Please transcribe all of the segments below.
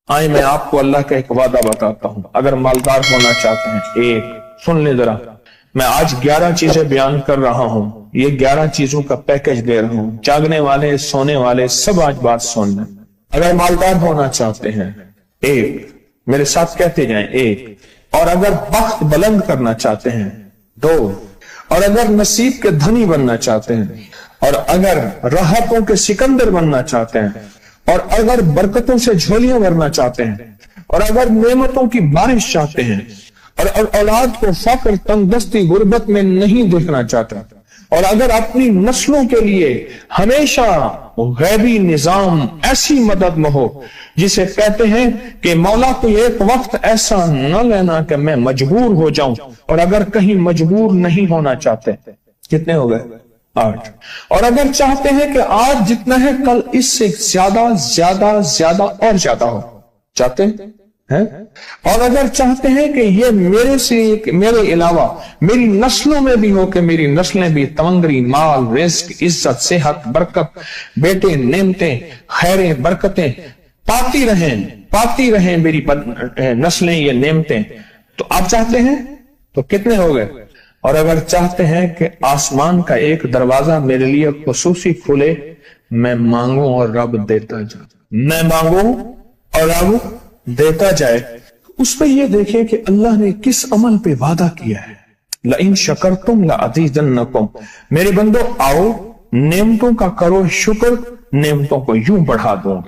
آئے میں آپ کو اللہ کا ایک وعدہ بتاتا ہوں، اگر مالدار ہونا چاہتے ہیں، ایک سن لے ذرا، میں آج 11 چیزیں بیان کر رہا ہوں، یہ 11 چیزوں کا پیکج دے رہا ہوں، جاگنے والے سونے والے سب آج بات سن لیں۔ اگر مالدار ہونا چاہتے ہیں، ایک، میرے ساتھ کہتے جائیں، ایک، اور اگر بخت بلند کرنا چاہتے ہیں، دو، اور اگر نصیب کے دھنی بننا چاہتے ہیں، اور اگر راحتوں کے سکندر بننا چاہتے ہیں، اور اگر برکتوں سے جھولیاں بھرنا چاہتے ہیں، اور اگر نعمتوں کی بارش چاہتے ہیں، اور اولاد کو فقر، تنگ دستی، غربت میں نہیں دیکھنا چاہتے، اور اگر اپنی نسلوں کے لیے ہمیشہ غیبی نظام ایسی مدد میں ہو جسے کہتے ہیں کہ مولا کو ایک وقت ایسا نہ لینا کہ میں مجبور ہو جاؤں، اور اگر کہیں مجبور نہیں ہونا چاہتے، کتنے ہو گئے؟ 8۔ اور اگر چاہتے ہیں کہ آج جتنا ہے کل اس سے زیادہ زیادہ زیادہ اور زیادہ ہو، چاہتے ہیں؟ اور اگر چاہتے ہیں کہ یہ میرے علاوہ میری نسلوں میں بھی ہو، کہ میری نسلیں بھی تمنگری، مال، رزق، عزت، صحت، برکت، بیٹے، نعمتیں، خیریں، برکتیں پاتی رہیں میری نسلیں یہ نعمتیں، تو آپ چاہتے ہیں تو کتنے ہو گئے؟ اور اگر چاہتے ہیں کہ آسمان کا ایک دروازہ میرے لیے خصوصی کھلے، میں مانگوں اور رب دیتا جائے، میں مانگوں اور رب دیتا جائے، اس پہ یہ دیکھیں کہ اللہ نے کس عمل پہ وعدہ کیا ہے۔ لَإِن شَكَرْتُمْ لَأَزِيدَنَّكُمْ، میرے بندو آؤ نعمتوں کا کرو شکر، نعمتوں کو یوں بڑھا دوں،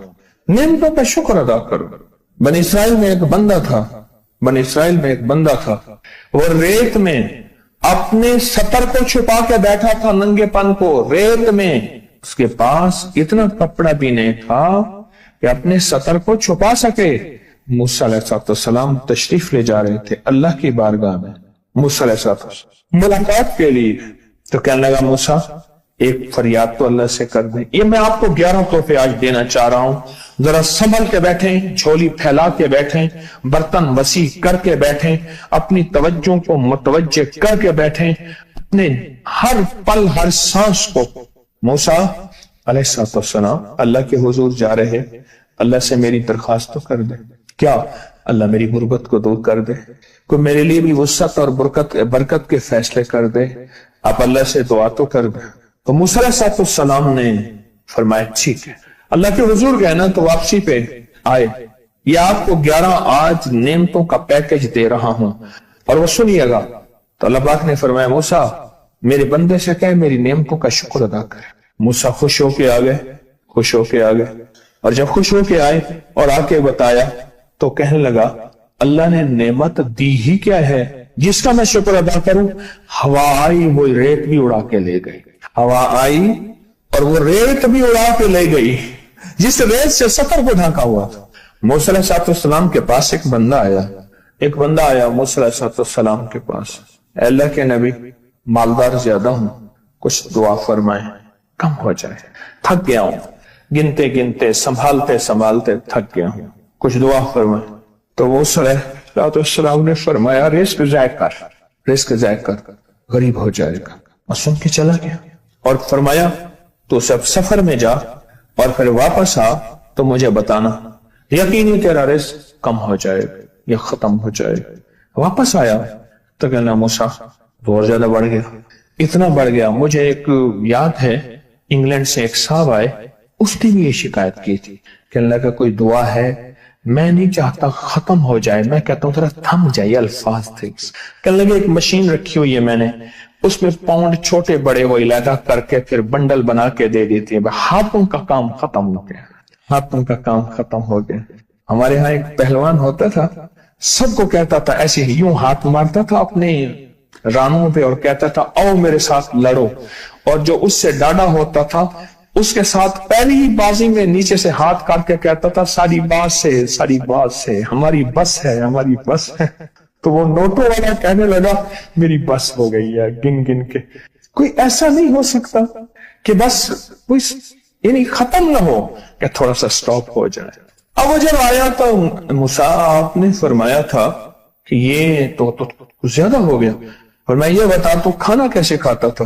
نعمتوں کا شکر ادا کرو۔ بنی اسرائیل میں ایک بندہ تھا، وہ ریت میں اپنے سطر کو چھپا کے بیٹھا تھا، ننگے پن کو ریت میں، اس کے پاس اتنا کپڑا بھی نہیں تھا کہ اپنے سطر کو چھپا سکے۔ موسیٰ علیہ السلام تشریف لے جا رہے تھے اللہ کی بارگاہ میں، موسیٰ علیہ السلام ملاقات کے لیے، تو کہنے لگا موسیٰ ایک فریاد تو اللہ سے کر دیں۔ یہ میں آپ کو 11 تحفے آج دینا چاہ رہا ہوں، ذرا سنبھل کے بیٹھیں، جھولی پھیلا کے بیٹھیں، برتن وسیع کر کے بیٹھیں، اپنی توجہ کو متوجہ کر کے بیٹھیں، اپنے ہر پل ہر سانس کو۔ موسیٰ علیہ السلام اللہ کے حضور جا رہے، اللہ سے میری درخواست تو کر دے، کیا اللہ میری غربت کو دور کر دے، کوئی میرے لیے بھی وسعت اور برکت کے فیصلے کر دے، آپ اللہ سے دعا تو کر دیں۔ تو موسیٰ علیہ السلام نے فرمایا ٹھیک ہے، اللہ کے حضور گئے نا تو واپسی پہ آئے، یہ آپ کو 11 آج نعمتوں کا پیکج دے رہا ہوں، اور وہ سنیے گا۔ تو اللہ پاک نے فرمایا موسیٰ میرے بندے سے کہے میری نعمتوں کا شکر ادا کرے۔ موسیٰ خوش ہو کے آ گئے، اور جب خوش ہو کے آئے اور آ کے بتایا تو کہنے لگا اللہ نے نعمت دی ہی کیا ہے جس کا میں شکر ادا کروں؟ ہوا آئی وہ ریت بھی اڑا کے لے گئی، ہوا آئی اور وہ ریت بھی اڑا کے لے گئی جس ریت سے سطر کو ڈھانکا ہوا تھا۔ موسیٰ علیہ السلام کے پاس ایک بندہ آیا موسیٰ علیہ السلام کے پاس، اے اللہ کے نبی مالدار زیادہ ہوں، کچھ دعا فرمائیں کم ہو جائے، تھک گیا ہوں، گنتے سنبھالتے تھک گیا ہوں، کچھ دعا فرمائیں۔ تو موسیٰ علیہ السلام نے فرمایا رزق ضائع کر غریب ہو جائے گا، اور سن کے چلا گیا، اور فرمایا تو سب سفر میں جا اور پھر واپس آ تو مجھے بتانا، یقینی تیرا رزق کم ہو جائے گا یا ختم ہو جائے گا۔ واپس آیا تو کہنا موسیٰ اور زیادہ بڑھ گیا، اتنا بڑھ گیا، مجھے ایک یاد ہے انگلینڈ سے ایک صاحب آئے، اس نے بھی یہ شکایت کی تھی کہ اللہ کا کوئی دعا ہے، میں نہیں چاہتا ختم ہو جائے، میں کہتا ہوں ذرا تھم جائے الفاظ تھے۔ کہنے لگے ایک مشین رکھی ہوئی ہے میں نے، اس میں پاؤنڈ چھوٹے بڑے وہ علیحدہ کر کے پھر بنڈل بنا کے دے دیتی ہے، ہاتھوں کا کام ختم ہو گیا۔ ہمارے ہاں ایک پہلوان ہوتا تھا، سب کو کہتا تھا ایسے ہی، یوں ہاتھ مارتا تھا اپنے رانوں پہ اور کہتا تھا آؤ میرے ساتھ لڑو، اور جو اس سے ڈاڈا ہوتا تھا اس کے ساتھ پہلی ہی بازی میں نیچے سے ہاتھ کاٹ کے کہتا تھا ساری بات سے ہماری بس ہے۔ تو وہ نوٹوں والا کہنے لگا میری بس ہو گئی ہے، گن کے کوئی ایسا نہیں ہو سکتا کہ بس کوئی یعنی ختم نہ ہو، کہ تھوڑا سا سٹاپ ہو جائے۔ اب وہ جب آیا تو موسیٰ آپ نے فرمایا تھا کہ یہ تو زیادہ ہو گیا، اور میں یہ بتا تو کھانا کیسے کھاتا تھا؟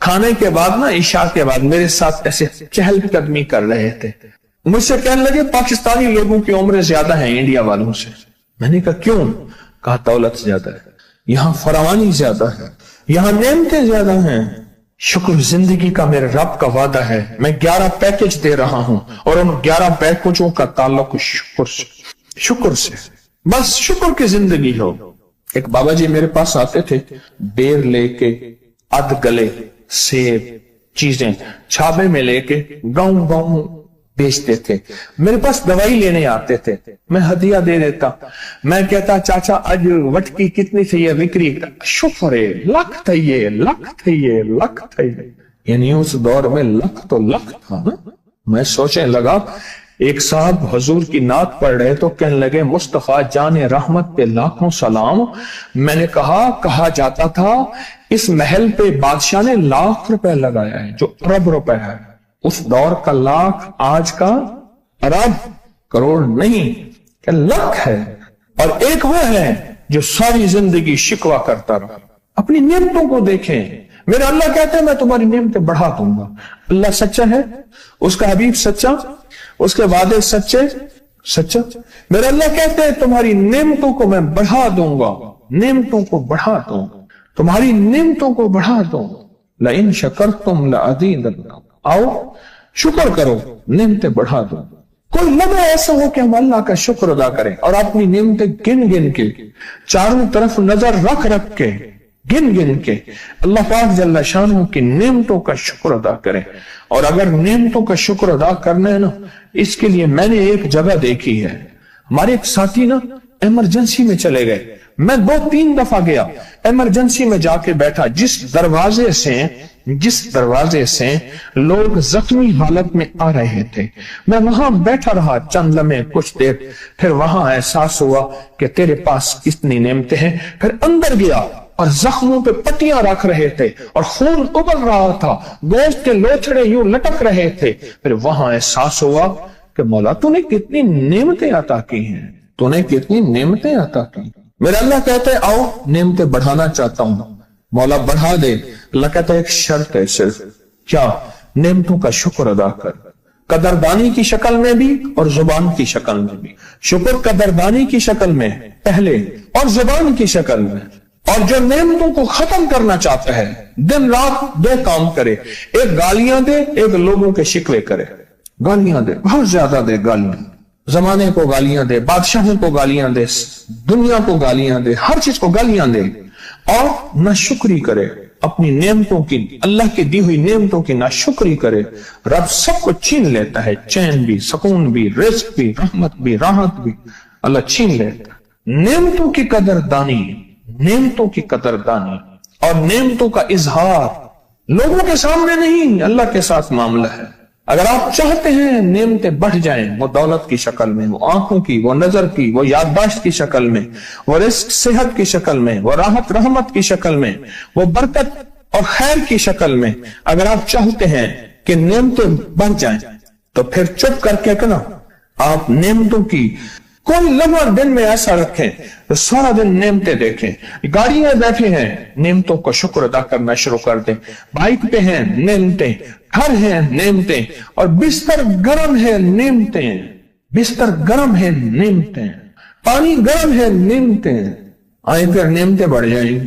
کھانے کے بعد نا عشاء کے بعد میرے ساتھ ایسے چہل قدمی کر رہے تھے. مجھ سے کہنے لگے پاکستانی لوگوں کی عمریں زیادہ ہیں انڈیا والوں سے. میں نے کہا کیوں؟ کہا دولت زیادہ ہے, یہاں فراوانی زیادہ ہے, یہاں نعمتیں زیادہ ہیں. شکر زندگی کا میرے رب کا وعدہ ہے, میں 11 پیکج دے رہا ہوں اور ان 11 پیکجوں کا تعلق شکر سے. بس شکر کی زندگی ہو. ایک بابا جی میرے پاس آتے تھے, بیر لے کے, اد گلے سیب چیزیں چھابے میں لے کے گاؤں گاؤں بیچتے تھے. میرے پاس دوائی لینے آتے تھے, میں ہدیہ دے دیتا. میں کہتا چاچا آج وٹکی کتنی تھی یہ وکری؟ شکر ہے, لکھ تھے, لکھ تھے, لکھ تھے. یعنی اس دور میں لکھ تو لکھ تھا. میں سوچنے لگا, ایک صاحب حضور کی نعت پڑھ رہے تو کہنے لگے مصطفیٰ جان رحمت پہ لاکھوں سلام. میں نے کہا جاتا تھا اس محل پہ بادشاہ نے لاکھ روپے لگایا ہے, جو ارب روپے ہے. اس دور کا لاکھ آج کا ارب کروڑ نہیں کہ لاکھ ہے. اور ایک وہ ہے جو ساری زندگی شکوہ کرتا رہا. اپنی نعمتوں کو دیکھیں. میرے اللہ کہتے ہیں میں تمہاری نعمتیں بڑھا دوں گا. اللہ سچا ہے, اس کا حبیب سچا, اس کے وعدے سچا. میرے اللہ کہتے ہیں تمہاری نعمتوں کو میں بڑھا دوں گا, نعمتوں کو بڑھا دوں گا, تمہاری نعمتوں کو بڑھا دوں گا. لئن شکرتم لأزیدنکم, آؤ شکر کرو نعمتیں بڑھا دوں. کوئی لمحہ ایسا ہو کہ ہم اللہ کا شکر ادا کریں اور اپنی نعمتیں گن گن کے, چاروں طرف نظر رکھ کے, گن گن کے اللہ پاک جل شانہ کی نعمتوں کا شکر ادا کریں. اور اگر نعمتوں کا شکر ادا کرنا ہے نا, اس کے لیے میں نے ایک جگہ دیکھی ہے. ہمارے ایک ساتھی نا ایمرجنسی میں چلے گئے, میں 2-3 دفعہ گیا, ایمرجنسی میں جا کے بیٹھا. جس دروازے سے لوگ زخمی حالت میں آ رہے تھے, میں وہاں بیٹھا رہا چند لمحے, کچھ دیر. پھر وہاں احساس ہوا کہ تیرے پاس کتنی نعمتیں ہیں. پھر اندر گیا اور زخموں پہ پٹیاں رکھ رہے تھے اور خون ابل رہا تھا, گوشت کے لوتھڑے یوں لٹک رہے تھے. پھر وہاں احساس ہوا کہ مولا تو نے کتنی نعمتیں عطا کی ہیں, تو نے کتنی نعمتیں عطا کی. میرا اللہ کہتے ہیں آؤ نعمتیں بڑھانا چاہتا ہوں. مولا بڑھا دے. اللہ کہتا ہے ایک شرط ہے صرف, کیا؟ نعمتوں کا شکر ادا کر, قدردانی کی شکل میں بھی اور زبان کی شکل میں بھی. شکر قدردانی کی شکل میں پہلے اور زبان کی شکل میں. اور جو نعمتوں کو ختم کرنا چاہتا ہے دن رات 2 کام کرے, ایک گالیاں دے, ایک لوگوں کے شکوے کرے. گالیاں دے, بہت زیادہ دے گالیاں, زمانے کو گالیاں دے, بادشاہوں کو گالیاں دے, دنیا کو گالیاں دے, ہر چیز کو گالیاں دے. اور ناشکری کرے اپنی نعمتوں کی, اللہ کی دی ہوئی نعمتوں کی ناشکری کرے. رب سب کو چھین لیتا ہے, چین بھی, سکون بھی, رزق بھی, رحمت بھی, راحت بھی, اللہ چھین لیتا ہے. نعمتوں کی قدردانی, نعمتوں کی قدردانی اور نعمتوں کا اظہار لوگوں کے سامنے نہیں, اللہ کے ساتھ معاملہ ہے. اگر آپ چاہتے ہیں نعمتیں بڑھ جائیں, وہ دولت کی شکل میں, وہ آنکھوں کی, وہ نظر کی, وہ یادداشت کی شکل میں, وہ رزق صحت کی شکل میں, وہ راحت رحمت کی شکل میں, وہ برکت اور خیر کی شکل میں, اگر آپ چاہتے ہیں کہ نعمتیں بڑھ جائیں تو پھر چپ کر کے نا آپ نعمتوں کی کوئی لمحہ دن میں ایسا رکھیں تو سارا دن نعمتیں دیکھیں. گاڑی میں بیٹھے ہیں, نعمتوں کا شکر ادا کرنا شروع کر دیں. بائک پہ ہیں, نعمتیں. گھر ہیں, نعمتیں. اور بستر گرم ہے, نعمتیں. بستر گرم ہے, نعمتیں. پانی گرم ہے, نعمتیں. آئیں پھر نعمتیں بڑھ جائیں گی.